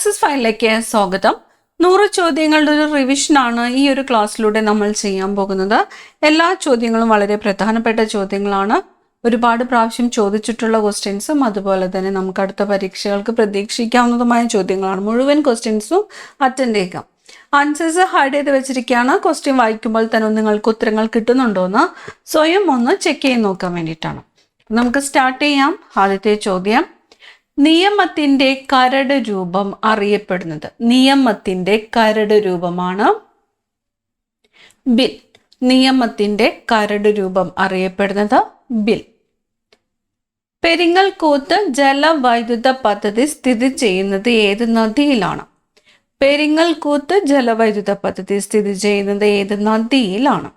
Success ഫയലിലേക്ക് സ്വാഗതം. 100 ചോദ്യങ്ങളുടെ ഒരു റിവിഷനാണ് ഈ ഒരു ക്ലാസ്സിലൂടെ നമ്മൾ ചെയ്യാൻ പോകുന്നത്. എല്ലാ ചോദ്യങ്ങളും വളരെ പ്രധാനപ്പെട്ട ചോദ്യങ്ങളാണ്. ഒരുപാട് പ്രാവശ്യം ചോദിച്ചിട്ടുള്ള ക്വസ്റ്റ്യൻസും അതുപോലെ തന്നെ നമുക്ക് അടുത്ത പരീക്ഷകൾക്ക് പ്രതീക്ഷിക്കാവുന്നതുമായ ചോദ്യങ്ങളാണ്. മുഴുവൻ ക്വസ്റ്റ്യൻസും അറ്റൻഡ് ചെയ്യുക. ആൻസേഴ്സ് ഹൈഡ് ചെയ്ത് വെച്ചിരിക്കുകയാണ്. ക്വസ്റ്റ്യൻ വായിക്കുമ്പോൾ തന്നെ നിങ്ങൾക്ക് ഉത്തരങ്ങൾ കിട്ടുന്നുണ്ടോ എന്ന് സ്വയം ഒന്ന് ചെക്ക് ചെയ്ത് നോക്കാൻ വേണ്ടിയിട്ടാണ്. നമുക്ക് സ്റ്റാർട്ട് ചെയ്യാം. ആദ്യത്തെ ചോദ്യം, നിയമത്തിന്റെ കരട് രൂപം അറിയപ്പെടുന്നത്. നിയമത്തിന്റെ കരട് രൂപമാണ് ബിൽ. നിയമത്തിന്റെ കരട് രൂപം അറിയപ്പെടുന്നത് ബിൽ. പെരിങ്ങൽകൂത്ത് ജലവൈദ്യുത പദ്ധതി സ്ഥിതി ചെയ്യുന്നത് ഏത് നദിയിലാണ്? പെരിങ്ങൽകൂത്ത് ജലവൈദ്യുത പദ്ധതി സ്ഥിതി ചെയ്യുന്നത് ഏത് നദിയിലാണ്?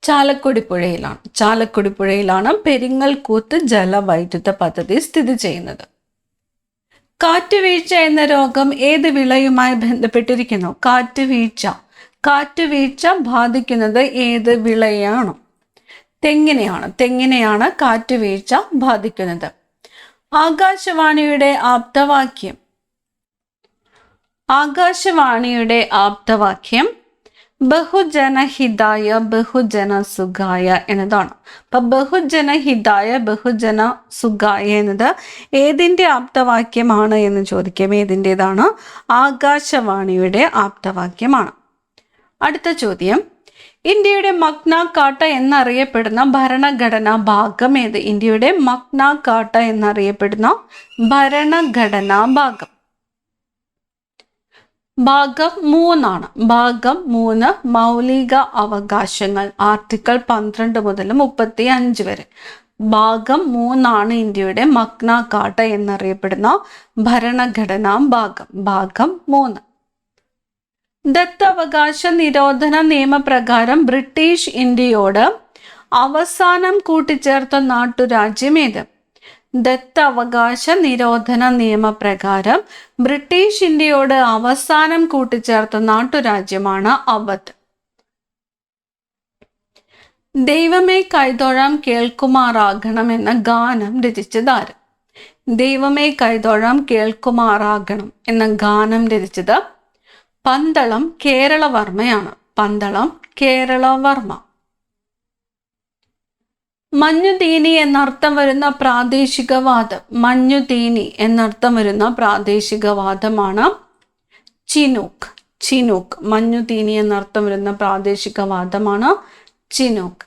ചാലക്കുടി പുഴയിലാണ്. ചാലക്കുടി പുഴയിലാണ് പെരിങ്ങൽകൂത്ത് ജലവൈദ്യുത പദ്ധതി സ്ഥിതി ചെയ്യുന്നത്. കാറ്റുവീഴ്ച എന്ന രോഗം ഏത് വിളയുമായി ബന്ധപ്പെട്ടിരിക്കുന്നു? കാറ്റുവീഴ്ച ബാധിക്കുന്നത് ഏത് വിളയാണ്? തെങ്ങിനെയാണ്. തെങ്ങിനെയാണ് കാറ്റുവീഴ്ച ബാധിക്കുന്നത്. ആകാശവാണിയുടെ ആപ്തവാക്യം ബഹുജനഹിതായ ബഹുജന സുഖായ എന്നതാണ്. അപ്പൊ ബഹുജനഹിതായ ബഹുജന സുഖായ എന്നത് ഏതിൻ്റെ ആപ്തവാക്യമാണ് എന്ന് ചോദിക്കാം. ഏതിൻ്റെതാണ്? ആകാശവാണിയുടെ ആപ്തവാക്യമാണ്. അടുത്ത ചോദ്യം, ഇന്ത്യയുടെ മഗ്ന കാട്ട എന്നറിയപ്പെടുന്ന ഭരണഘടനാ ഭാഗം ഏത്? ഇന്ത്യയുടെ മഗ്ന കാട്ട എന്നറിയപ്പെടുന്ന ഭരണഘടനാ ഭാഗം ഭാഗം 3 ഭാഗം 3 മൗലിക അവകാശങ്ങൾ. ആർട്ടിക്കിൾ 12 മുതൽ 35 വരെ. ഭാഗം 3 ഇന്ത്യയുടെ മഗ്ന കാട്ട എന്നറിയപ്പെടുന്ന ഭരണഘടനാ ഭാഗം 3. ദത്തവകാശ നിരോധന നിയമപ്രകാരം ബ്രിട്ടീഷ് ഇന്ത്യയോട് അവസാനം കൂട്ടിച്ചേർത്ത നാട്ടുരാജ്യം ഏത്? ദത്തവകാശ നിരോധന നിയമപ്രകാരം ബ്രിട്ടീഷ് ഇന്ത്യയോട് അവസാനം കൂട്ടിച്ചേർത്ത നാട്ടുരാജ്യമാണ് അവധ്. ദൈവമേ കൈതൊഴാം കേൾക്കുമാറാകണം എന്ന ഗാനം രചിച്ചതാര്? ദൈവമേ കൈതൊഴാം കേൾക്കുമാറാകണം എന്ന ഗാനം രചിച്ചത് പന്തളം കേരളവർമ്മയാണ്. പന്തളം കേരളവർമ്മ. മഞ്ഞുതീനി എന്നർത്ഥം വരുന്ന പ്രാദേശികവാദം. മഞ്ഞുതീനി എന്നർത്ഥം വരുന്ന പ്രാദേശികവാദമാണ് ചിനൂക്ക്. മഞ്ഞുതീനി എന്നർത്ഥം വരുന്ന പ്രാദേശികവാദമാണ് ചിനൂക്ക്.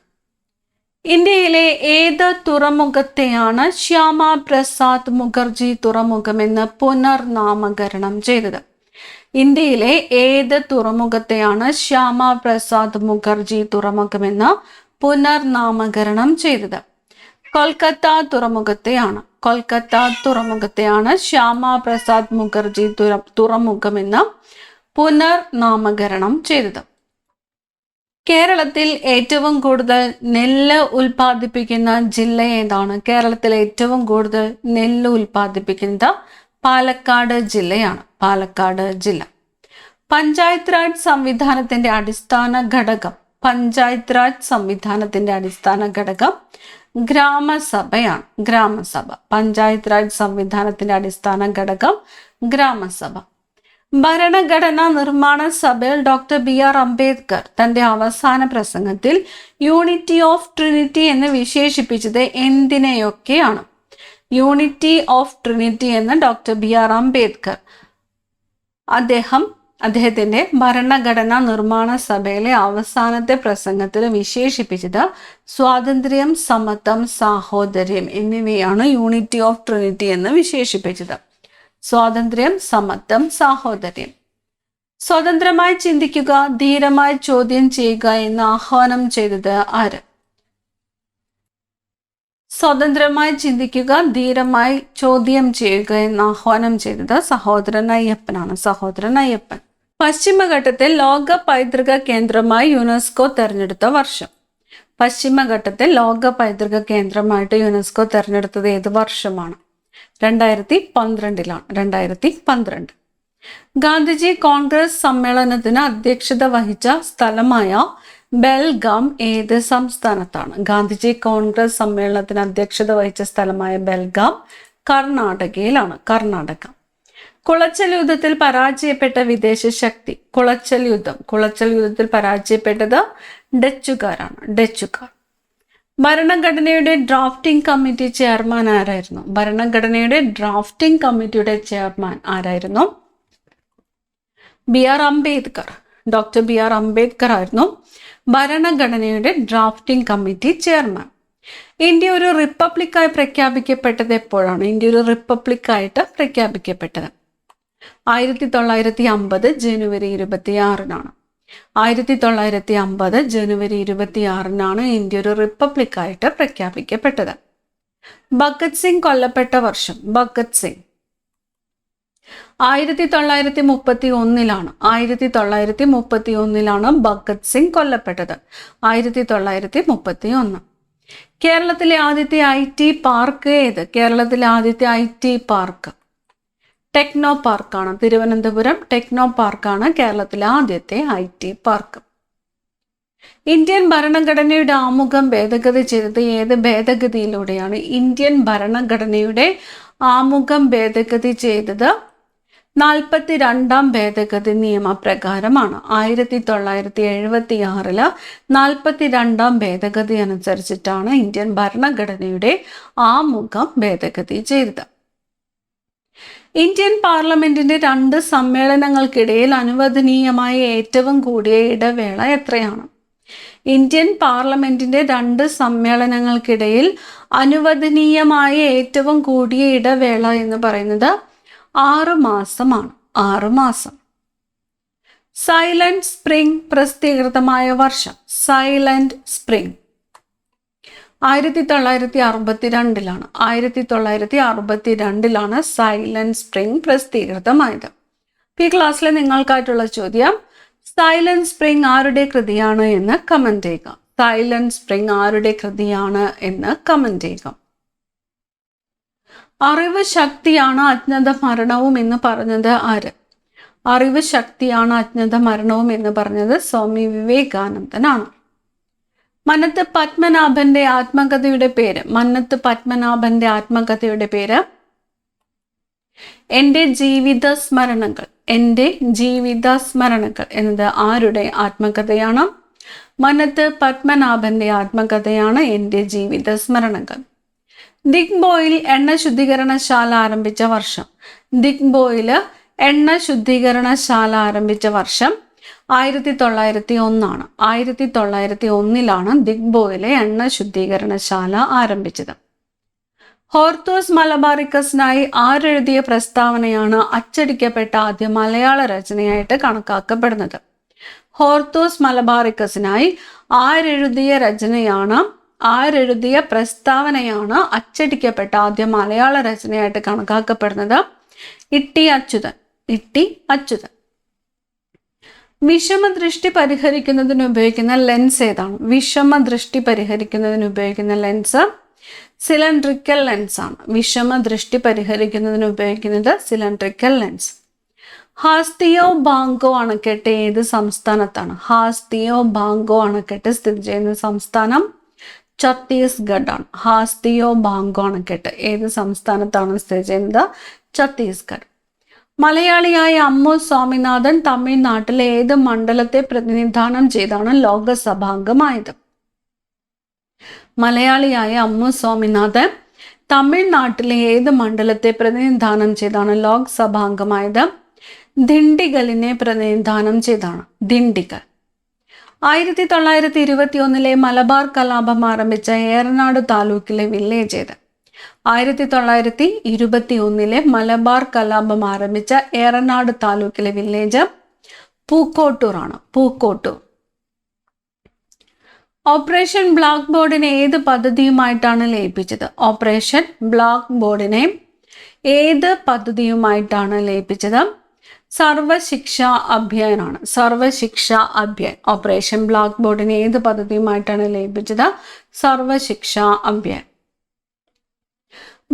ഇന്ത്യയിലെ ഏത് തുറമുഖത്തെയാണ് ശ്യാമ പ്രസാദ് മുഖർജി തുറമുഖമെന്ന് പുനർനാമകരണം ചെയ്തത്? ഇന്ത്യയിലെ ഏത് തുറമുഖത്തെയാണ് ശ്യാമ പ്രസാദ് മുഖർജി തുറമുഖമെന്ന് പുനർനാമകരണം ചെയ്തത്? കൊൽക്കത്ത തുറമുഖത്തെയാണ് ശ്യാമ പ്രസാദ് മുഖർജി തുറമുഖമെന്ന് പുനർനാമകരണം ചെയ്തത്. കേരളത്തിൽ ഏറ്റവും കൂടുതൽ നെല്ല് ഉൽപ്പാദിപ്പിക്കുന്ന ജില്ല ഏതാണ്? കേരളത്തിൽ ഏറ്റവും കൂടുതൽ നെല്ല് ഉൽപ്പാദിപ്പിക്കുന്നത് പാലക്കാട് ജില്ലയാണ്. പാലക്കാട് ജില്ല. പഞ്ചായത്ത് രാജ് സംവിധാനത്തിന്റെ അടിസ്ഥാന ഘടകം. പഞ്ചായത്ത് രാജ് സംവിധാനത്തിന്റെ അടിസ്ഥാന ഘടകം ഗ്രാമസഭയാണ്. പഞ്ചായത്ത് രാജ് സംവിധാനത്തിന്റെ അടിസ്ഥാന ഘടകം ഗ്രാമസഭ. ഭരണഘടനാ നിർമ്മാണ സഭയിൽ ഡോക്ടർ BR അംബേദ്കർ തന്റെ അവസാന പ്രസംഗത്തിൽ യൂണിറ്റി ഓഫ് ട്രിനിറ്റി എന്ന് വിശേഷിപ്പിച്ചത് എന്തിനെയൊക്കെയാണ്? യൂണിറ്റി ഓഫ് ട്രിനിറ്റി എന്ന് ഡോക്ടർ BR അംബേദ്കർ അദ്ദേഹത്തിന്റെ ഭരണഘടനാ നിർമ്മാണ സഭയിലെ അവസാനത്തെ പ്രസംഗത്തിൽ വിശേഷിപ്പിച്ചത് സ്വാതന്ത്ര്യം, സമത്വം, സാഹോദര്യം എന്നിവയാണ് യൂണിറ്റി ഓഫ് ട്രിനിറ്റി എന്ന് വിശേഷിപ്പിച്ചത്. സ്വാതന്ത്ര്യം, സമത്വം, സാഹോദര്യം. സ്വതന്ത്രമായി ചിന്തിക്കുക, ധീരമായി ചോദ്യം ചെയ്യുക എന്ന് ആഹ്വാനം ചെയ്തത് ആര്? സ്വതന്ത്രമായി ചിന്തിക്കുക, ധീരമായി ചോദ്യം ചെയ്യുക എന്ന് ആഹ്വാനം ചെയ്തത് സഹോദരൻ അയ്യപ്പൻ. പശ്ചിമഘട്ടത്തിൽ ലോക പൈതൃക കേന്ദ്രമായി യുനെസ്കോ തെരഞ്ഞെടുത്ത വർഷം. പശ്ചിമഘട്ടത്തിൽ ലോക പൈതൃക കേന്ദ്രമായിട്ട് യുനെസ്കോ തെരഞ്ഞെടുത്തത് ഏത് വർഷമാണ്? 2012. 2012. ഗാന്ധിജി കോൺഗ്രസ് സമ്മേളനത്തിന് അധ്യക്ഷത വഹിച്ച സ്ഥലമായ ബെൽഗാം ഏത് സംസ്ഥാനത്താണ്? ഗാന്ധിജി കോൺഗ്രസ് സമ്മേളനത്തിന് അധ്യക്ഷത വഹിച്ച സ്ഥലമായ ബെൽഗാം കർണാടകയിലാണ്. കർണാടക. കുളച്ചൽ യുദ്ധത്തിൽ പരാജയപ്പെട്ട വിദേശ ശക്തി. കുളച്ചൽ യുദ്ധത്തിൽ പരാജയപ്പെട്ടത് ഡച്ചുകാരാണ്. ഭരണഘടനയുടെ ഡ്രാഫ്റ്റിംഗ് കമ്മിറ്റി ചെയർമാൻ ആരായിരുന്നു? ഭരണഘടനയുടെ ഡ്രാഫ്റ്റിംഗ് കമ്മിറ്റിയുടെ ചെയർമാൻ ആരായിരുന്നു? BR Ambedkar. Doctor BR Ambedkar ആയിരുന്നു ഭരണഘടനയുടെ ഡ്രാഫ്റ്റിംഗ് കമ്മിറ്റി ചെയർമാൻ. ഇന്ത്യ ഒരു റിപ്പബ്ലിക്കായി പ്രഖ്യാപിക്കപ്പെട്ടത് എപ്പോഴാണ്? ഇന്ത്യ ഒരു റിപ്പബ്ലിക്കായിട്ട് പ്രഖ്യാപിക്കപ്പെട്ടത് 1950 ജനുവരി 26-നാണ്. 1950 ജനുവരി 26-നാണ് ഇന്ത്യ ഒരു റിപ്പബ്ലിക്കായിട്ട് പ്രഖ്യാപിക്കപ്പെട്ടത്. ഭഗത് സിംഗ് കൊല്ലപ്പെട്ട വർഷം. 1931-ലാണ്. 1931-ലാണ് ഭഗത് സിംഗ് കൊല്ലപ്പെട്ടത്. 1931. കേരളത്തിലെ ആദ്യത്തെ IT പാർക്ക് ഏത്? കേരളത്തിലെ ആദ്യത്തെ IT പാർക്ക് ടെക്നോ പാർക്കാണ്. തിരുവനന്തപുരം ടെക്നോ പാർക്കാണ് കേരളത്തിലെ ആദ്യത്തെ IT പാർക്ക്. ഇന്ത്യൻ ഭരണഘടനയുടെ ആമുഖം ഭേദഗതി ചെയ്തത് ഏത് ഭേദഗതിയിലൂടെയാണ്? ഇന്ത്യൻ ഭരണഘടനയുടെ ആമുഖം ഭേദഗതി ചെയ്തത് 42-ാം ഭേദഗതി നിയമപ്രകാരമാണ്. 1976 42-ാം ഭേദഗതി അനുസരിച്ചിട്ടാണ് ഇന്ത്യൻ ഭരണഘടനയുടെ ആമുഖം ഭേദഗതി ചെയ്തത്. ഇന്ത്യൻ പാർലമെന്റിന്റെ 2 സമ്മേളനങ്ങൾക്കിടയിൽ അനുവദനീയമായ ഏറ്റവും കൂടിയ ഇടവേള എത്രയാണ്? ഇന്ത്യൻ പാർലമെന്റിന്റെ 2 സമ്മേളനങ്ങൾക്കിടയിൽ അനുവദനീയമായ ഏറ്റവും കൂടിയ ഇടവേള എന്ന് പറയുന്നത് 6 മാസമാണ്. 6 മാസം. സൈലന്റ് സ്പ്രിംഗ് പ്രസിദ്ധീകൃതമായ വർഷം. സൈലന്റ് സ്പ്രിംഗ് 1962-ലാണ്. 1962-ലാണ് സൈലന്റ് സ്പ്രിംഗ് പ്രസിദ്ധീകൃതമായത്. ഈ ക്ലാസ്സിൽ നിങ്ങൾക്കായിട്ടുള്ള ചോദ്യം, സൈലന്റ് സ്പ്രിംഗ് ആരുടെ കൃതിയാണ് എന്ന് കമന്റ് ചെയ്യുക. സൈലന്റ് സ്പ്രിംഗ് ആരുടെ കൃതിയാണ് എന്ന് കമന്റ് ചെയ്യുക. അറിവ് ശക്തിയാണ് അജ്ഞത മരണവും എന്ന് പറഞ്ഞത് ആര്? അറിവ് ശക്തിയാണ് അജ്ഞത മരണവും എന്ന് പറഞ്ഞത് സ്വാമി വിവേകാനന്ദനാണ്. മന്നത്ത് പത്മനാഭന്റെ ആത്മകഥയുടെ പേര്. മന്നത്ത് പത്മനാഭന്റെ ആത്മകഥയുടെ പേര് എൻ്റെ ജീവിത സ്മരണകൾ. എൻ്റെ ജീവിത സ്മരണകൾ എന്നത് ആരുടെ ആത്മകഥയാണ്? മന്നത്ത് പത്മനാഭന്റെ ആത്മകഥയാണ് എൻ്റെ ജീവിത സ്മരണകൾ. ദിഗ്ബോയിൽ എണ്ണ ശുദ്ധീകരണശാല ആരംഭിച്ച വർഷം. ദിഗ്ബോയിൽ എണ്ണ ശുദ്ധീകരണശാല ആരംഭിച്ച വർഷം 1901-ആണ്. 1901-ലാണ് ദിഗ്ബോയിലെ എണ്ണ ശുദ്ധീകരണശാല ആരംഭിച്ചത്. ഹോർത്തൂസ് മലബാറിക്കസിനായി ആരെഴുതിയ പ്രസ്താവനയാണ് അച്ചടിക്കപ്പെട്ട ആദ്യ മലയാള രചനയായിട്ട് കണക്കാക്കപ്പെടുന്നത്? ഹോർത്തൂസ് മലബാറിക്കസിനായി ആരെഴുതിയ പ്രസ്താവനയാണ് അച്ചടിക്കപ്പെട്ട ആദ്യ മലയാള രചനയായിട്ട് കണക്കാക്കപ്പെടുന്നത്? ഇട്ടി അച്യുതൻ. വിഷമദൃഷ്ടി പരിഹരിക്കുന്നതിന് ഉപയോഗിക്കുന്ന ലെൻസ് ഏതാണ്? വിഷമദൃഷ്ടി പരിഹരിക്കുന്നതിന് ഉപയോഗിക്കുന്ന ലെൻസ് സിലിണ്ടറിക്കൽ ലെൻസ് ആണ്. വിഷമദൃഷ്ടി പരിഹരിക്കുന്നതിന് ഉപയോഗിക്കുന്നത് സിലിണ്ടറിക്കൽ ലെൻസ്. ഹാസ്തിയോ ബാങ്കോ അണക്കെട്ട് ഏത് സംസ്ഥാനത്താണ്? ഹാസ്തിയോ ബാങ്കോ അണക്കെട്ട് സ്ഥിതി ചെയ്യുന്ന സംസ്ഥാനം ഛത്തീസ്ഗഡ് ആണ്. ഹാസ്തിയോ ബാങ്കോ അണക്കെട്ട് ഏത് സംസ്ഥാനത്താണ് സ്ഥിതി ചെയ്യുന്നത്? ഛത്തീസ്ഗഡ്. മലയാളിയായ അമ്മു സ്വാമിനാഥൻ തമിഴ്നാട്ടിലെ ഏത് മണ്ഡലത്തെ പ്രതിനിധാനം ചെയ്താണ് ലോകസഭാംഗമായത്? മലയാളിയായ അമ്മു സ്വാമിനാഥൻ തമിഴ്നാട്ടിലെ ഏത് മണ്ഡലത്തെ പ്രതിനിധാനം ചെയ്താണ് ലോക്സഭാംഗമായത്? ദിണ്ടിഗലിനെ പ്രതിനിധാനം ചെയ്താണ്. ദിണ്ടിഗൽ. 1921 മലബാർ കലാപം ആരംഭിച്ച ഏറനാട് താലൂക്കിലെ വില്ലേജ് ഏത്? 1921 മലബാർ കലാപം ആരംഭിച്ച ഏറനാട് താലൂക്കിലെ വില്ലേജ് പൂക്കോട്ടൂർ ആണ്. പൂക്കോട്ടൂർ. ഓപ്പറേഷൻ ബ്ലാക്ക് ബോർഡിനെ ഏത് പദ്ധതിയുമായിട്ടാണ് ലയിപ്പിച്ചത്? ഓപ്പറേഷൻ ബ്ലാക്ക് ബോർഡിനെ ഏത് പദ്ധതിയുമായിട്ടാണ് ലയിപ്പിച്ചത്? സർവശിക്ഷ അഭിയാനാണ്. സർവശിക്ഷ അഭിയാൻ. ഓപ്പറേഷൻ ബ്ലാക്ക് ബോർഡിനെ ഏത് പദ്ധതിയുമായിട്ടാണ് ലയിപ്പിച്ചത്? സർവശിക്ഷ അഭിയാൻ.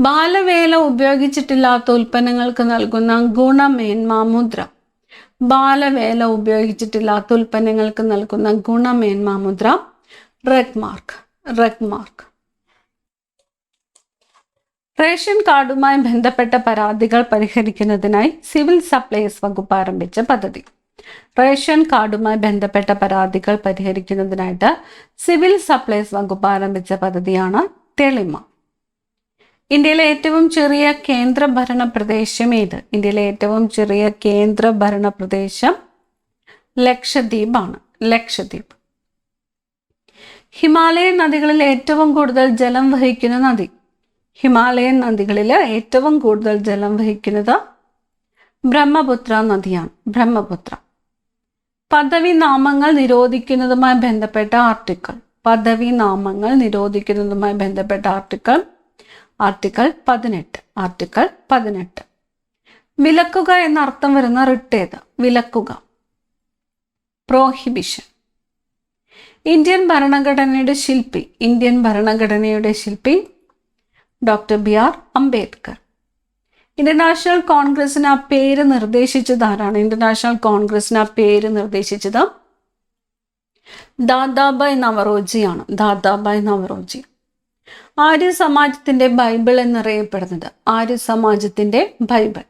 ബാലവേല ഉപയോഗിച്ചിട്ടില്ലാത്ത ഉൽപ്പന്നങ്ങൾക്ക് നൽകുന്ന ഗുണമേന്മാ മുദ്ര. ബാലവേല ഉപയോഗിച്ചിട്ടില്ലാത്ത ഉൽപ്പന്നങ്ങൾക്ക് നൽകുന്ന ഗുണമേന്മാ മുദ്ര റെഗ് മാർക്ക്. റേഷൻ കാർഡുമായി ബന്ധപ്പെട്ട പരാതികൾ പരിഹരിക്കുന്നതിനായി സിവിൽ സപ്ലൈസ് വകുപ്പ് ആരംഭിച്ച പദ്ധതി. റേഷൻ കാർഡുമായി ബന്ധപ്പെട്ട പരാതികൾ പരിഹരിക്കുന്നതിനായിട്ട് സിവിൽ സപ്ലൈസ് വകുപ്പ് ആരംഭിച്ച പദ്ധതിയാണ് തെളിമ. ഇന്ത്യയിലെ ഏറ്റവും ചെറിയ കേന്ദ്രഭരണ പ്രദേശം ഏത്? ഇന്ത്യയിലെ ഏറ്റവും ചെറിയ കേന്ദ്രഭരണ പ്രദേശം ലക്ഷദ്വീപ് ആണ്. ലക്ഷദ്വീപ്. ഹിമാലയൻ നദികളിൽ ഏറ്റവും കൂടുതൽ ജലം വഹിക്കുന്ന നദി. ഹിമാലയൻ നദികളിൽ ഏറ്റവും കൂടുതൽ ജലം വഹിക്കുന്നത് ബ്രഹ്മപുത്ര നദിയാണ്. ബ്രഹ്മപുത്ര. പദവി നാമങ്ങൾ നിരോധിക്കുന്നതുമായി ബന്ധപ്പെട്ട ആർട്ടിക്കിൾ. പദവി നാമങ്ങൾ നിരോധിക്കുന്നതുമായി ബന്ധപ്പെട്ട ആർട്ടിക്കിൾ 18. ആർട്ടിക്കിൾ 18. വിലക്കുക എന്നർത്ഥം വരുന്ന റിട്ട് ഏത്? വിലക്കുക. പ്രോഹിബിഷൻ. ഇന്ത്യൻ ഭരണഘടനയുടെ ശില്പി. ഇന്ത്യൻ ഭരണഘടനയുടെ ശില്പി doctor BR Ambedkar. Indian national കോൺഗ്രസിന് ആ പേര് നിർദ്ദേശിച്ചത് ആരാണ്? ഇന്ത്യൻ നാഷണൽ കോൺഗ്രസിന് ആ പേര് നിർദ്ദേശിച്ചത് ദാദാബായ് നവറോജിയാണ്. ദാദാബായ് നവറോജി. ആര്യ സമാജത്തിന്റെ ബൈബിൾ എന്നറിയപ്പെടുന്നത്? ആര്യ സമാജത്തിന്റെ ബൈബിൾ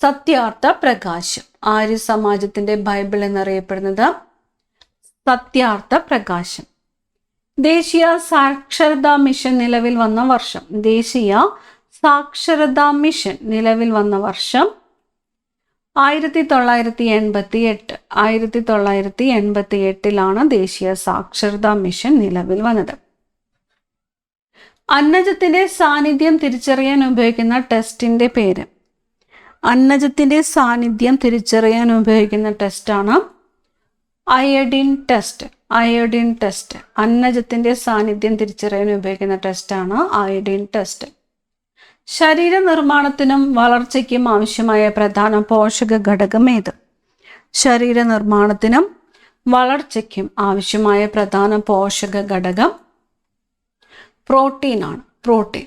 സത്യാർത്ഥ പ്രകാശം. ആര്യ സമാജത്തിന്റെ ബൈബിൾ എന്നറിയപ്പെടുന്നത് സത്യാർത്ഥ പ്രകാശം. ദേശീയ സാക്ഷരതാ മിഷൻ നിലവിൽ വന്ന വർഷം. ദേശീയ സാക്ഷരതാ മിഷൻ നിലവിൽ വന്ന വർഷം 1988. 1988 ദേശീയ സാക്ഷരതാ മിഷൻ നിലവിൽ വന്നത്. അന്നജത്തിന്റെ സാന്നിധ്യം തിരിച്ചറിയാൻ ഉപയോഗിക്കുന്ന ടെസ്റ്റിന്റെ പേര്. അന്നജത്തിന്റെ സാന്നിധ്യം തിരിച്ചറിയാൻ ഉപയോഗിക്കുന്ന ടെസ്റ്റാണ് അയഡിൻ ടെസ്റ്റ്. Iodine test. അന്നജത്തിന്റെ സാന്നിധ്യം തിരിച്ചറിയാൻ ഉപയോഗിക്കുന്ന ടെസ്റ്റാണ് അയഡിൻ ടെസ്റ്റ്. ശരീര നിർമ്മാണത്തിനും വളർച്ചയ്ക്കും ആവശ്യമായ പ്രധാന പോഷക ഘടകം ഏത്? ശരീര നിർമ്മാണത്തിനും വളർച്ചയ്ക്കും ആവശ്യമായ പ്രധാന പോഷക ഘടകം പ്രോട്ടീനാണ്. പ്രോട്ടീൻ.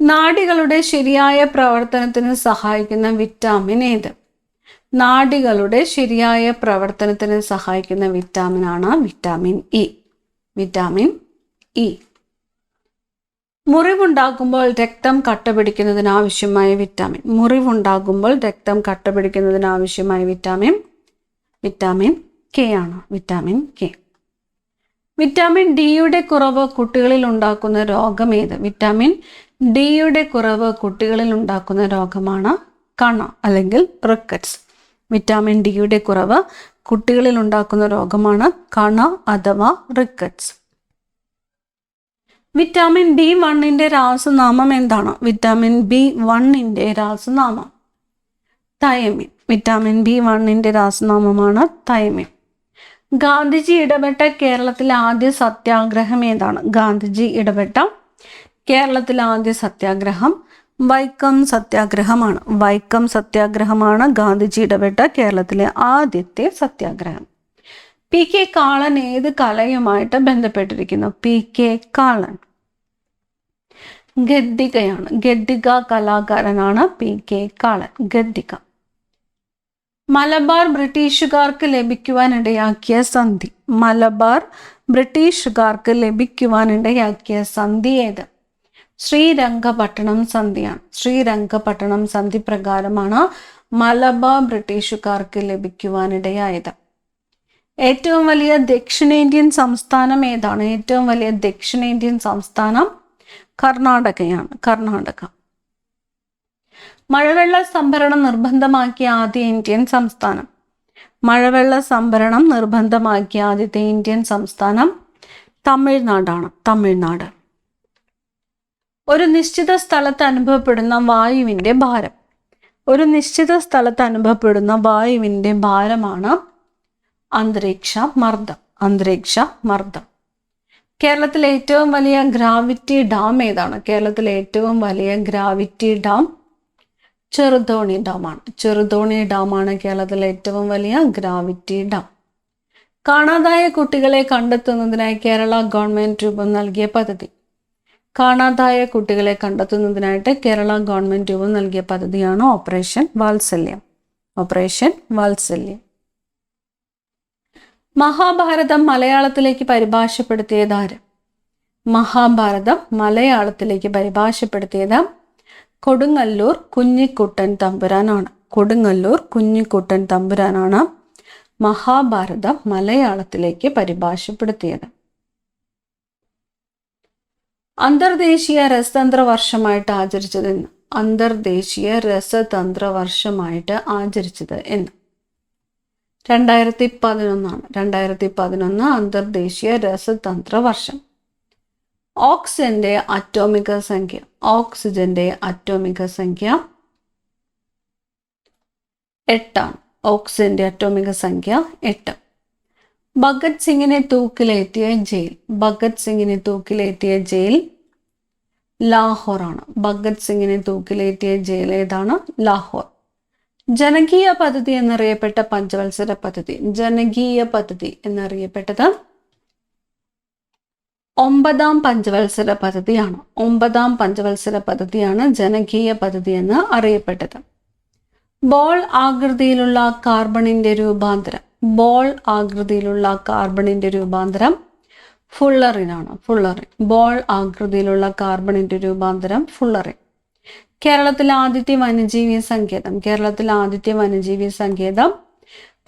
നാഡികളുടെ ശരിയായ പ്രവർത്തനത്തിന് സഹായിക്കുന്ന വിറ്റാമിൻ ഏത്? നാഡികളുടെ ശരിയായ പ്രവർത്തനത്തിന് സഹായിക്കുന്ന വിറ്റാമിനാണ് വിറ്റാമിൻ ഇ. Vitamin E. മുറിവുണ്ടാകുമ്പോൾ രക്തം കട്ടപിടിക്കുന്നതിന് ആവശ്യമായ വിറ്റാമിൻ. മുറിവുണ്ടാകുമ്പോൾ രക്തം കട്ടപിടിക്കുന്നതിന് ആവശ്യമായ വിറ്റാമിൻ കെ ആണ്. Vitamin K. വിറ്റാമിൻ ഡിയുടെ കുറവ് കുട്ടികളിൽ ഉണ്ടാക്കുന്ന രോഗം ഏത്? വിറ്റാമിൻ ഡിയുടെ കുറവ് കുട്ടികളിൽ ഉണ്ടാക്കുന്ന രോഗമാണ് കണ അല്ലെങ്കിൽ റിക്കറ്റ്സ്. വിറ്റാമിൻ ഡിയുടെ കുറവ് കുട്ടികളിൽ ഉണ്ടാക്കുന്ന രോഗമാണ് കണ അഥവാ റിക്കറ്റ്സ്. വിറ്റാമിൻ B1 രാസനാമം എന്താണ്? വിറ്റാമിൻ B1 രാസനാമം തൈമിൻ. വിറ്റാമിൻ B1 രാസനാമമാണ് തൈമിൻ. ഗാന്ധിജി ഇടപെട്ട കേരളത്തിലെ ആദ്യ സത്യാഗ്രഹം ഏതാണ്? ഗാന്ധിജി ഇടപെട്ട കേരളത്തിലെ ആദ്യ സത്യാഗ്രഹം വൈക്കം സത്യാഗ്രഹമാണ്. വൈക്കം സത്യാഗ്രഹമാണ് ഗാന്ധിജി ഇടപെട്ട കേരളത്തിലെ ആദ്യത്തെ സത്യാഗ്രഹം. PK കാളൻ ഏത് കലയുമായിട്ട് ബന്ധപ്പെട്ടിരിക്കുന്നു? PK കാളൻ ഗദ്ദികയാണ്. ഗദ്ദിക കലാകാരനാണ് PK കാളൻ. ഗദ്ദിക. മലബാർ ബ്രിട്ടീഷുകാർക്ക് ലഭിക്കുവാനിടയാക്കിയ സന്ധി. മലബാർ ബ്രിട്ടീഷുകാർക്ക് ലഭിക്കുവാനിടയാക്കിയ സന്ധി ഏത്? ശ്രീരംഗപട്ടണം സന്ധിയാണ്. ശ്രീരംഗപട്ടണം സന്ധി പ്രകാരമാണ് മലബാർ ബ്രിട്ടീഷുകാർക്ക് ലഭിക്കുവാനിടയായത്. ഏറ്റവും വലിയ ദക്ഷിണേന്ത്യൻ സംസ്ഥാനം ഏതാണ്? ഏറ്റവും വലിയ ദക്ഷിണേന്ത്യൻ സംസ്ഥാനം കർണാടകയാണ്. കർണാടക. മഴവെള്ള സംഭരണം നിർബന്ധമാക്കിയ ആദ്യ ഇന്ത്യൻ സംസ്ഥാനം. മഴവെള്ള സംഭരണം നിർബന്ധമാക്കിയ ആദ്യത്തെ ഇന്ത്യൻ സംസ്ഥാനം തമിഴ്നാടാണ്. തമിഴ്നാട്. ഒരു നിശ്ചിത സ്ഥലത്ത് അനുഭവപ്പെടുന്ന വായുവിൻ്റെ ഭാരം. ഒരു നിശ്ചിത സ്ഥലത്ത് അനുഭവപ്പെടുന്ന വായുവിൻ്റെ ഭാരമാണ് അന്തരീക്ഷ മർദ്ദം. അന്തരീക്ഷ മർദ്ദം. കേരളത്തിലെ ഏറ്റവും വലിയ ഗ്രാവിറ്റി ഡാം ഏതാണ്? കേരളത്തിലെ ഏറ്റവും വലിയ ഗ്രാവിറ്റി ഡാം ചെറുതോണി ഡാമാണ്. ചെറുതോണി ഡാമാണ് കേരളത്തിലെ ഏറ്റവും വലിയ ഗ്രാവിറ്റി ഡാം. കാണാതായ കുട്ടികളെ കണ്ടെത്തുന്നതിനായി കേരള ഗവൺമെൻറ് രൂപം നൽകിയ പദ്ധതി. കാണാതായ കുട്ടികളെ കണ്ടെത്തുന്നതിനായിട്ട് കേരള ഗവൺമെൻറ് രൂപം നൽകിയ പദ്ധതിയാണ് ഓപ്പറേഷൻ വാത്സല്യം. ഓപ്പറേഷൻ വാത്സല്യം. മഹാഭാരതം മലയാളത്തിലേക്ക് പരിഭാഷപ്പെടുത്തിയതാര്? മഹാഭാരതം മലയാളത്തിലേക്ക് പരിഭാഷപ്പെടുത്തിയത് കൊടുങ്ങല്ലൂർ കുഞ്ഞിക്കുട്ടൻ തമ്പുരാനാണ്. കൊടുങ്ങല്ലൂർ കുഞ്ഞിക്കുട്ടൻ തമ്പുരാനാണ് മഹാഭാരതം മലയാളത്തിലേക്ക് പരിഭാഷപ്പെടുത്തിയത്. അന്തർദേശീയ രസതന്ത്ര വർഷമായിട്ട് ആചരിച്ചത് എന്ന്. അന്തർദേശീയ രസതന്ത്ര വർഷമായിട്ട് ആചരിച്ചത് എന്ന് 2011 2011 അന്തർദേശീയ രസതന്ത്ര വർഷം. ഓക്സിജന്റെ അറ്റോമിക സംഖ്യ. ഓക്സിജന്റെ അറ്റോമിക സംഖ്യ 8. ഓക്സിജന്റെ അറ്റോമിക സംഖ്യ 8. ഭഗത് സിംഗിനെ തൂക്കിലേറ്റിയ ജയിൽ. ഭഗത് സിംഗിനെ തൂക്കിലേറ്റിയ ജയിൽ ലാഹോറാണ്. ഭഗത് സിംഗിനെ തൂക്കിലേറ്റിയ ജയിൽ ഏതാണ്? ലാഹോർ. ജനകീയ പദ്ധതി എന്നറിയപ്പെട്ട പഞ്ചവത്സര പദ്ധതി. ജനകീയ പദ്ധതി എന്നറിയപ്പെട്ടത് 9ാം പഞ്ചവത്സര പദ്ധതിയാണ്. 9ാം പഞ്ചവത്സര പദ്ധതിയാണ് ജനകീയ പദ്ധതി എന്ന് അറിയപ്പെട്ടത്. ബോൾ ആകൃതിയിലുള്ള കാർബണിന്റെ രൂപാന്തരം. ബോൾ ആകൃതിയിലുള്ള കാർബണിന്റെ രൂപാന്തരം ഫുള്ളറിനാണ്. ഫുള്ളറിൻ. ബോൾ ആകൃതിയിലുള്ള കാർബണിന്റെ രൂപാന്തരം ഫുള്ളറിൻ. കേരളത്തിലെ ആദ്യത്തെ വന്യജീവി സങ്കേതം. കേരളത്തിലെ ആദ്യത്തെ വന്യജീവി സങ്കേതം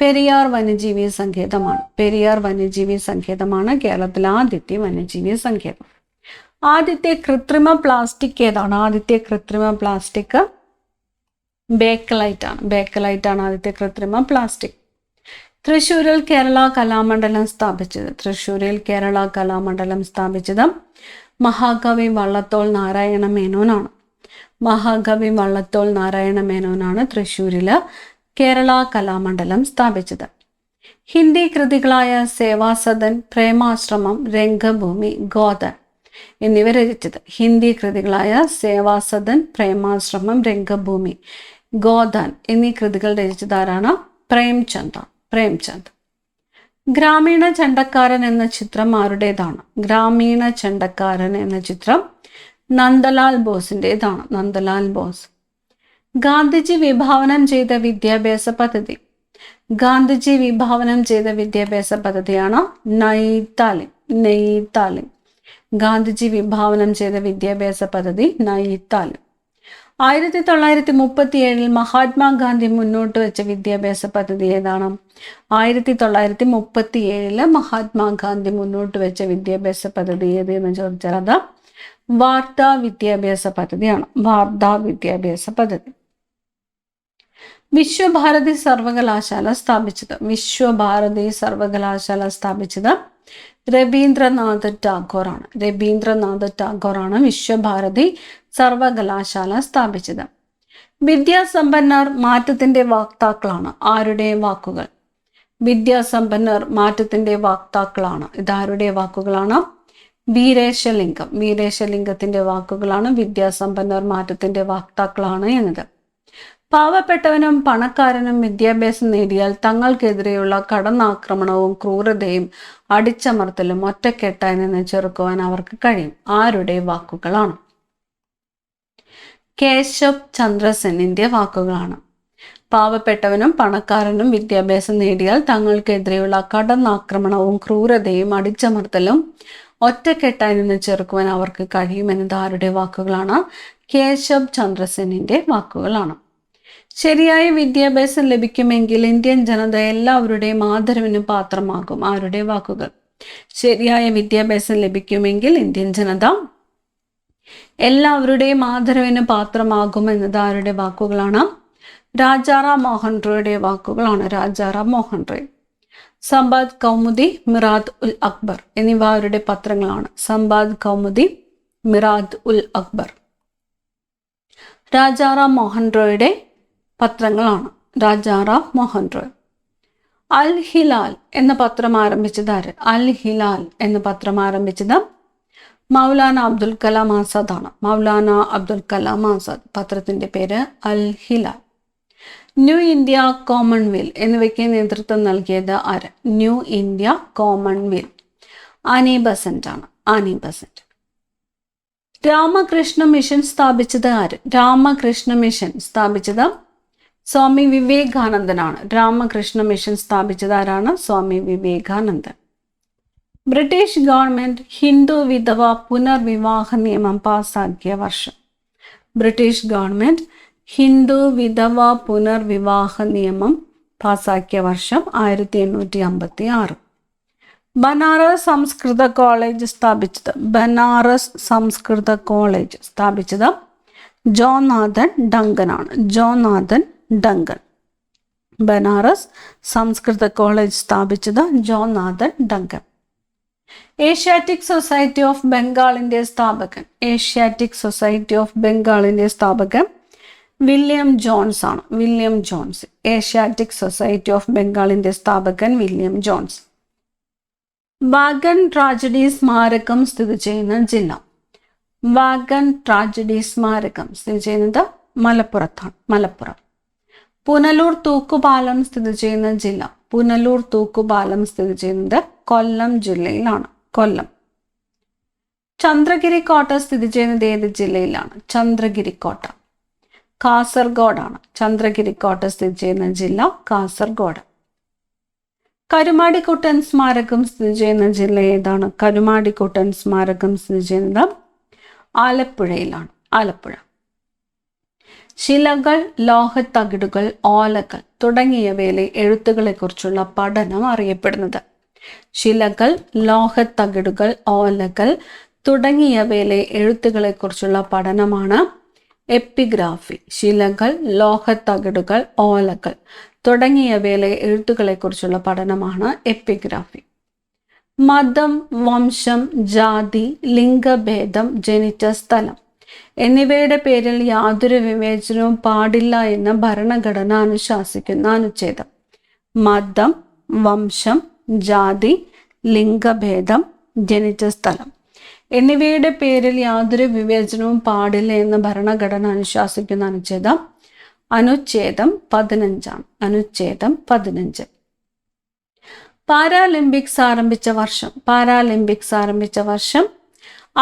പെരിയാർ വന്യജീവി സങ്കേതമാണ്. പെരിയാർ വന്യജീവി സങ്കേതമാണ് കേരളത്തിലെ ആദ്യത്തെ വന്യജീവി സങ്കേതം. ആദ്യത്തെ കൃത്രിമ പ്ലാസ്റ്റിക് ഏതാണ്? ആദ്യത്തെ കൃത്രിമ പ്ലാസ്റ്റിക് ബേക്കലൈറ്റ് ആണ്. ബേക്കലൈറ്റ് ആണ് ആദ്യത്തെ കൃത്രിമ പ്ലാസ്റ്റിക്. തൃശ്ശൂരിൽ കേരള കലാമണ്ഡലം സ്ഥാപിച്ചത്. തൃശ്ശൂരിൽ കേരള കലാമണ്ഡലം സ്ഥാപിച്ചത് മഹാകവി വള്ളത്തോൾ നാരായണ മേനോനാണ്. മഹാകവി വള്ളത്തോൾ നാരായണ മേനോനാണ് തൃശ്ശൂരില് കേരള കലാമണ്ഡലം സ്ഥാപിച്ചത്. ഹിന്ദി കൃതികളായ സേവാസദൻ, പ്രേമാശ്രമം, രംഗഭൂമി, ഗോദൻ എന്നിവ രചിച്ചത്. ഹിന്ദി കൃതികളായ സേവാസദൻ, പ്രേമാശ്രമം, രംഗഭൂമി, ഗോദാൻ എന്നീ കൃതികൾ രചിച്ചതാരാണ്? പ്രേംചന്ദ്. പ്രേംചന്ദ്. ഗ്രാമീണ ചണ്ടക്കാരൻ എന്ന ചിത്രം ആരുടേതാണ്? ഗ്രാമീണ ചണ്ടക്കാരൻ എന്ന ചിത്രം നന്ദലാൽ ബോസിൻ്റെതാണ്. നന്ദലാൽ ബോസ്. ഗാന്ധിജി വിഭാവനം ചെയ്ത വിദ്യാഭ്യാസ പദ്ധതി. ഗാന്ധിജി വിഭാവനം ചെയ്ത വിദ്യാഭ്യാസ പദ്ധതിയാണ് നയി താലിം. നയി താലിം. ഗാന്ധിജി വിഭാവനം ചെയ്ത വിദ്യാഭ്യാസ പദ്ധതി നയി താലിം. 1937 മഹാത്മാഗാന്ധി മുന്നോട്ട് വെച്ച വിദ്യാഭ്യാസ പദ്ധതി ഏതാണ്? 1937 മഹാത്മാഗാന്ധി മുന്നോട്ട് വെച്ച വിദ്യാഭ്യാസ പദ്ധതി ഏത് എന്ന് ചോദിച്ചാൽ അത് വാർത്താ വിദ്യാഭ്യാസ പദ്ധതിയാണ്. വാർത്താ വിദ്യാഭ്യാസ പദ്ധതി. വിശ്വഭാരതി സർവകലാശാല സ്ഥാപിച്ചത്. വിശ്വഭാരതി സർവകലാശാല സ്ഥാപിച്ചത് രവീന്ദ്രനാഥ് ടാഗോറാണ്. രവീന്ദ്രനാഥ് ടാഗോറാണ് വിശ്വഭാരതി സർവകലാശാല സ്ഥാപിച്ചത്. വിദ്യാസമ്പന്നർ മാറ്റത്തിന്റെ വാക്താക്കളാണ്. ആരുടെ വാക്കുകൾ? വിദ്യാസമ്പന്നർ മാറ്റത്തിന്റെ വാക്താക്കളാണ്. ഇതാരുടെ വാക്കുകളാണ്? വീരേശലിംഗം. വീരേശലിംഗത്തിന്റെ വാക്കുകളാണ് വിദ്യാസമ്പന്നർ മാറ്റത്തിന്റെ വാക്താക്കളാണ് എന്നത്. പാവപ്പെട്ടവനും പണക്കാരനും വിദ്യാഭ്യാസം നേടിയാൽ തങ്ങൾക്കെതിരെയുള്ള കടന്നാക്രമണവും ക്രൂരതയും അടിച്ചമർത്തലും ഒറ്റക്കെട്ടായി നിന്ന് ചെറുക്കുവാൻ അവർക്ക് കഴിയും. ആരുടെ വാക്കുകളാണ്? കേശവ് ചന്ദ്ര സെന്നിന്റെ വാക്കുകളാണ്. പാവപ്പെട്ടവനും പണക്കാരനും വിദ്യാഭ്യാസം നേടിയാൽ തങ്ങൾക്കെതിരെയുള്ള കടന്നാക്രമണവും ക്രൂരതയും അടിച്ചമർത്തലും ഒറ്റക്കെട്ടായി നിന്ന് ചെറുക്കുവാൻ അവർക്ക് കഴിയുമെന്നത് ആരുടെ വാക്കുകളാണ്? കേശവ് ചന്ദ്ര സെന്നിന്റെ വാക്കുകളാണ്. ശരിയായ വിദ്യാഭ്യാസം ലഭിക്കുമെങ്കിൽ ഇന്ത്യൻ ജനത എല്ലാവരുടെയും ആദരവിന് പാത്രമാകും. ആരുടെ വാക്കുകൾ? ശരിയായ വിദ്യാഭ്യാസം ലഭിക്കുമെങ്കിൽ ഇന്ത്യൻ ജനത എല്ലാവരുടെയും ആദരവിന് പാത്രമാകും എന്നത് ആരുടെ വാക്കുകളാണ്? രാജാറാം മോഹൻ റോയുടെ വാക്കുകളാണ്. രാജാറാം മോഹൻ റോയ്. സമ്പാദ് കൗമുദി, മിറാദ് ഉൽ അക്ബർ എന്നിവ അവരുടെ പത്രങ്ങളാണ്. സമ്പാദ് കൗമുദി, മിറാദ് ഉൽ അക്ബർ രാജാറാം മോഹൻ റോയുടെ പത്രങ്ങളാണ്. രാജാറാം മോഹൻ റോയ്. അൽ ഹിലാൽ എന്ന പത്രം ആരംഭിച്ചത് ആര്? അൽ ഹിലാൽ എന്ന പത്രം ആരംഭിച്ചത് മൗലാന അബ്ദുൽ കലാം ആസാദ് ആണ്. മൗലാന അബ്ദുൽ കലാം ആസാദ്. പത്രത്തിന്റെ പേര് Al Hilal. New India, Commonwealth എന്നിവയ്ക്ക് നേതൃത്വം നൽകിയത് ആര്? New India, Commonwealth Annie Besant ആണ്. Annie Besant. രാമകൃഷ്ണ മിഷൻ സ്ഥാപിച്ചത് ആര്? രാമകൃഷ്ണ മിഷൻ സ്ഥാപിച്ചത് സ്വാമി വിവേകാനന്ദനാണ്. രാമകൃഷ്ണ മിഷൻ സ്ഥാപിച്ചത് ആരാണ്? സ്വാമി വിവേകാനന്ദൻ. ബ്രിട്ടീഷ് ഗവൺമെന്റ് ഹിന്ദു വിധവ പുനർവിവാഹ നിയമം പാസാക്കിയ വർഷം. ബ്രിട്ടീഷ് ഗവൺമെന്റ് ഹിന്ദു വിധവ പുനർവിവാഹ നിയമം പാസാക്കിയ വർഷം 1856. ബനാറസ് സംസ്കൃത കോളേജ് സ്ഥാപിച്ചത്. ബനാറസ് സംസ്കൃത കോളേജ് സ്ഥാപിച്ചത് ജോനാഥൻ ഡങ്കൻ ആണ്. Jonathan Duncan. ബനാറസ് സംസ്കൃത കോളേജ് സ്ഥാപിച്ചത് Jonathan Duncan. Asiatic society of ബംഗാളിന്റെ സ്ഥാപകൻ. ഏഷ്യാറ്റിക് സൊസൈറ്റി ഓഫ് ബംഗാളിന്റെ സ്ഥാപകൻ വില്യം ജോൺസ് ആണ്. William Jones. Asiatic society of ബംഗാളിന്റെ സ്ഥാപകൻ വില്യം ജോൺസ്. വാഗൺ ട്രാജഡി സ്മാരകം സ്ഥിതി ചെയ്യുന്ന ജില്ല. വാഗൺ ട്രാജഡി സ്മാരകം സ്ഥിതി ചെയ്യുന്നത് മലപ്പുറത്താണ്. മലപ്പുറം. പുനലൂർ തൂക്കുപാലം സ്ഥിതി ചെയ്യുന്ന ജില്ല. പുനലൂർ തൂക്കുപാലം സ്ഥിതി ചെയ്യുന്നത് കൊല്ലം ജില്ലയിലാണ്. കൊല്ലം. ചന്ദ്രഗിരി കോട്ട സ്ഥിതി ചെയ്യുന്നത് ഏത് ജില്ലയിലാണ്? ചന്ദ്രഗിരി കോട്ട കാസർഗോഡാണ്. ചന്ദ്രഗിരി കോട്ട സ്ഥിതി ചെയ്യുന്ന ജില്ല കാസർഗോഡ്. കരുമാടിക്കുട്ടൻ സ്മാരകം സ്ഥിതി ചെയ്യുന്ന ജില്ല ഏതാണ്? കരുമാടിക്കുട്ടൻ സ്മാരകം സ്ഥിതി ചെയ്യുന്നത് ആലപ്പുഴയിലാണ്. ആലപ്പുഴ. ശിലകൾ, ലോഹത്തകിടുകൾ, ഓലകൾ തുടങ്ങിയവയിലെ എഴുത്തുകളെക്കുറിച്ചുള്ള പഠനം അറിയപ്പെടുന്നത്. ശിലകൾ, ലോഹത്തകിടുകൾ, ഓലകൾ തുടങ്ങിയവയിലെ എഴുത്തുകളെക്കുറിച്ചുള്ള പഠനമാണ് എപ്പിഗ്രാഫി. ശിലകൾ, ലോഹത്തകിടുകൾ, ഓലകൾ തുടങ്ങിയവയിലെ എഴുത്തുകളെക്കുറിച്ചുള്ള പഠനമാണ് എപ്പിഗ്രാഫി. മതം, വംശം, ജാതി, ലിംഗഭേദം, ജനിച്ച സ്ഥലം എന്നിവയുടെ പേരിൽ യാതൊരു വിവേചനവും പാടില്ല എന്ന് ഭരണഘടന അനുശാസിക്കുന്ന അനുച്ഛേദം. മതം, വംശം, ജാതി, ലിംഗഭേദം, ജനിച്ച സ്ഥലം എന്നിവയുടെ പേരിൽ യാതൊരു വിവേചനവും പാടില്ല എന്ന് ഭരണഘടന അനുശാസിക്കുന്ന അനുച്ഛേദം അനുച്ഛേദം 15 ആണ്. അനുച്ഛേദം 15. പാരാലിമ്പിക്സ് ആരംഭിച്ച വർഷം. പാരാലിമ്പിക്സ് ആരംഭിച്ച വർഷം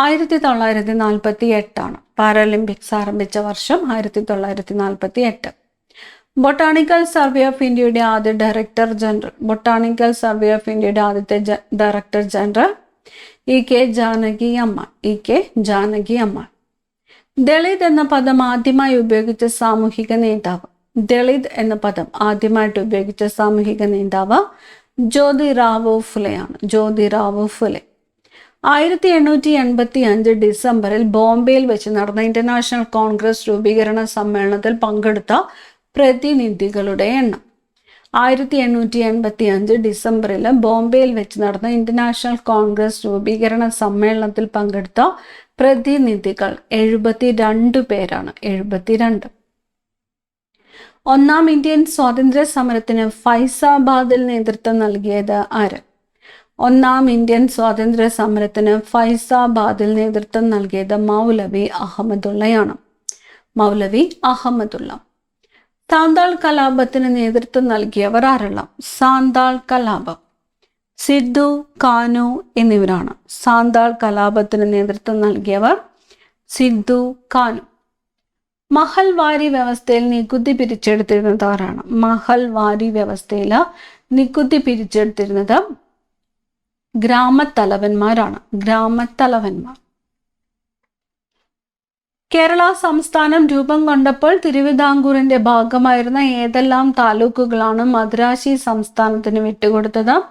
1948 ആണ്. പാരാലിമ്പിക്സ് ആരംഭിച്ച വർഷം 1948. ബൊട്ടാണിക്കൽ സർവേ ഓഫ് ഇന്ത്യയുടെ ആദ്യ director general. Botanical survey of ഇന്ത്യയുടെ ആദ്യത്തെ ഡയറക്ടർ ജനറൽ EK ജാനകി അമ്മ. EK ജാനകി അമ്മ. ദളിത് എന്ന പദം ആദ്യമായി ഉപയോഗിച്ച സാമൂഹിക നേതാവ്. ദളിത് എന്ന പദം ആദ്യമായിട്ട് ഉപയോഗിച്ച സാമൂഹിക നേതാവ് ജ്യോതിറാവു ഫുലെയാണ്. ജ്യോതിറാവു ഫുലെ. 1885 ഡിസംബറിൽ ബോംബെയിൽ വെച്ച് നടന്ന ഇന്റർനാഷണൽ കോൺഗ്രസ് രൂപീകരണ സമ്മേളനത്തിൽ പങ്കെടുത്ത പ്രതിനിധികളുടെ എണ്ണം. 1885 ഡിസംബറിൽ ബോംബെയിൽ വെച്ച് നടന്ന ഇന്റർനാഷണൽ കോൺഗ്രസ് രൂപീകരണ സമ്മേളനത്തിൽ പങ്കെടുത്ത പ്രതിനിധികൾ 72 പേരാണ്. 72. ഒന്നാം ഇന്ത്യൻ സ്വാതന്ത്ര്യ സമരത്തിന് ഫൈസാബാദിൽ നേതൃത്വം നൽകിയത് ആര്? ഒന്നാം ഇന്ത്യൻ സ്വാതന്ത്ര്യ സമരത്തിന് ഫൈസാബാദിൽ നേതൃത്വം നൽകിയത് മൗലവി അഹമ്മദുള്ളയാണ്. മൗലവി അഹമ്മദുള്ള. സാന്താൾ കലാപത്തിന് നേതൃത്വം നൽകിയവർ ആരെല്ലാം? സാന്താൾ കലാപം സിദ്ധു, കാനു എന്നിവരാണ്. സാന്താൾ കലാപത്തിന് നേതൃത്വം നൽകിയവർ സിദ്ധു, കാനു. മഹൽവാരി വ്യവസ്ഥയിൽ നികുതി പിരിച്ചെടുത്തിരുന്നത് ആരാണ്? മഹൽവാരി വ്യവസ്ഥയിൽ നികുതി പിരിച്ചെടുത്തിരുന്നത് ഗ്രാമത്തലവന്മാരാണ്. ഗ്രാമത്തലവന്മാർ. കേരള സംസ്ഥാനം രൂപം കൊണ്ടപ്പോൾ തിരുവിതാംകൂറിന്റെ ഭാഗമായിരുന്ന ഏതെല്ലാം താലൂക്കുകളാണ് മദ്രാശി സംസ്ഥാനത്തിന് വിട്ടുകൊടുത്തത്?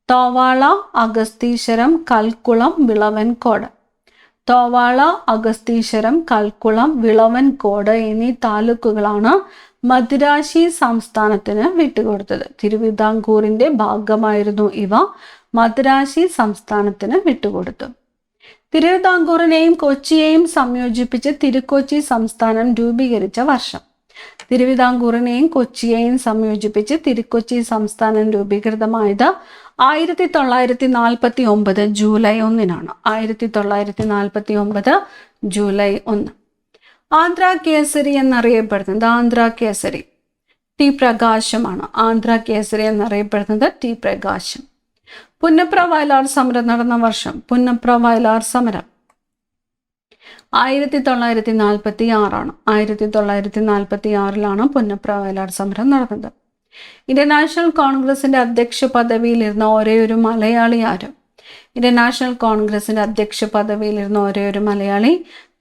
തോവാള, അഗസ്തീശ്വരം, കൽക്കുളം, വിളവൻകോട്. തോവാള, അഗസ്തീശ്വരം, കൽക്കുളം, വിളവൻകോട് എന്നീ താലൂക്കുകളാണ് മദ്രാശി സംസ്ഥാനത്തിന് വിട്ടുകൊടുത്തത്. തിരുവിതാംകൂറിന്റെ ഭാഗമായിരുന്നു ഇവ. മദ്രാശി സംസ്ഥാനത്തിന് വിട്ടുകൊടുത്തു. തിരുവിതാംകൂറിനെയും കൊച്ചിയെയും സംയോജിപ്പിച്ച് തിരുക്കൊച്ചി സംസ്ഥാനം രൂപീകരിച്ച വർഷം. തിരുവിതാംകൂറിനെയും കൊച്ചിയെയും സംയോജിപ്പിച്ച് തിരുക്കൊച്ചി സംസ്ഥാനം രൂപീകൃതമായത് 1949 ജൂലൈ 1-നാണ്. 1949 ജൂലൈ 1. ആന്ധ്ര കേസരി എന്നറിയപ്പെടുന്നത് ആന്ധ്ര കേസരി ടി പ്രകാശമാണ്. ആന്ധ്ര കേസരി എന്നറിയപ്പെടുന്നത് ടി പ്രകാശം. പുന്നപ്ര വയലാർ സമരം നടന്ന വർഷം. പുന്നപ്ര വയലാർ സമരം 1946 ആണ്. 1946 പുന്നപ്ര വയലാർ സമരം നടന്നത്. ഇന്ത്യൻ നാഷണൽ കോൺഗ്രസിന്റെ അധ്യക്ഷ പദവിയിലിരുന്ന ഒരേ ഒരു മലയാളി ആരും? ഇന്ത്യൻ നാഷണൽ കോൺഗ്രസിന്റെ അധ്യക്ഷ പദവിയിലിരുന്ന ഒരേ ഒരു മലയാളി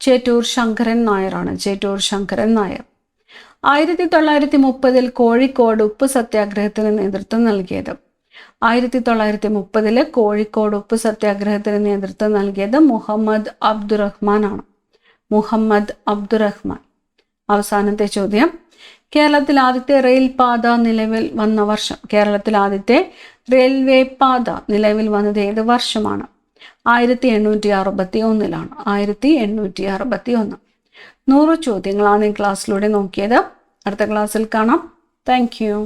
ചേറ്റൂർ ശങ്കരൻ നായരാണ്. ചേറ്റൂർ ശങ്കരൻ നായർ. 1930 കോഴിക്കോട് ഉപ്പ് സത്യാഗ്രഹത്തിന് നേതൃത്വം നൽകിയത്? 1930 കോഴിക്കോട് ഉപ്പ് സത്യാഗ്രഹത്തിന് നേതൃത്വം നൽകിയത് മുഹമ്മദ് അബ്ദുറഹ്മാൻ ആണ്. മുഹമ്മദ് അബ്ദുറഹ്മാൻ. അവസാനത്തെ ചോദ്യം, കേരളത്തിൽ ആദ്യത്തെ റെയിൽ പാത നിലവിൽ വന്ന വർഷം? കേരളത്തിൽ ആദ്യത്തെ റെയിൽവേ പാത നിലവിൽ വന്നത് ഏത് വർഷമാണ്? 1861 1861. 100 ചോദ്യങ്ങളാണ് ഈ ക്ലാസ്സിലൂടെ നോക്കിയത്. അടുത്ത ക്ലാസ്സിൽ കാണാം. Thank you.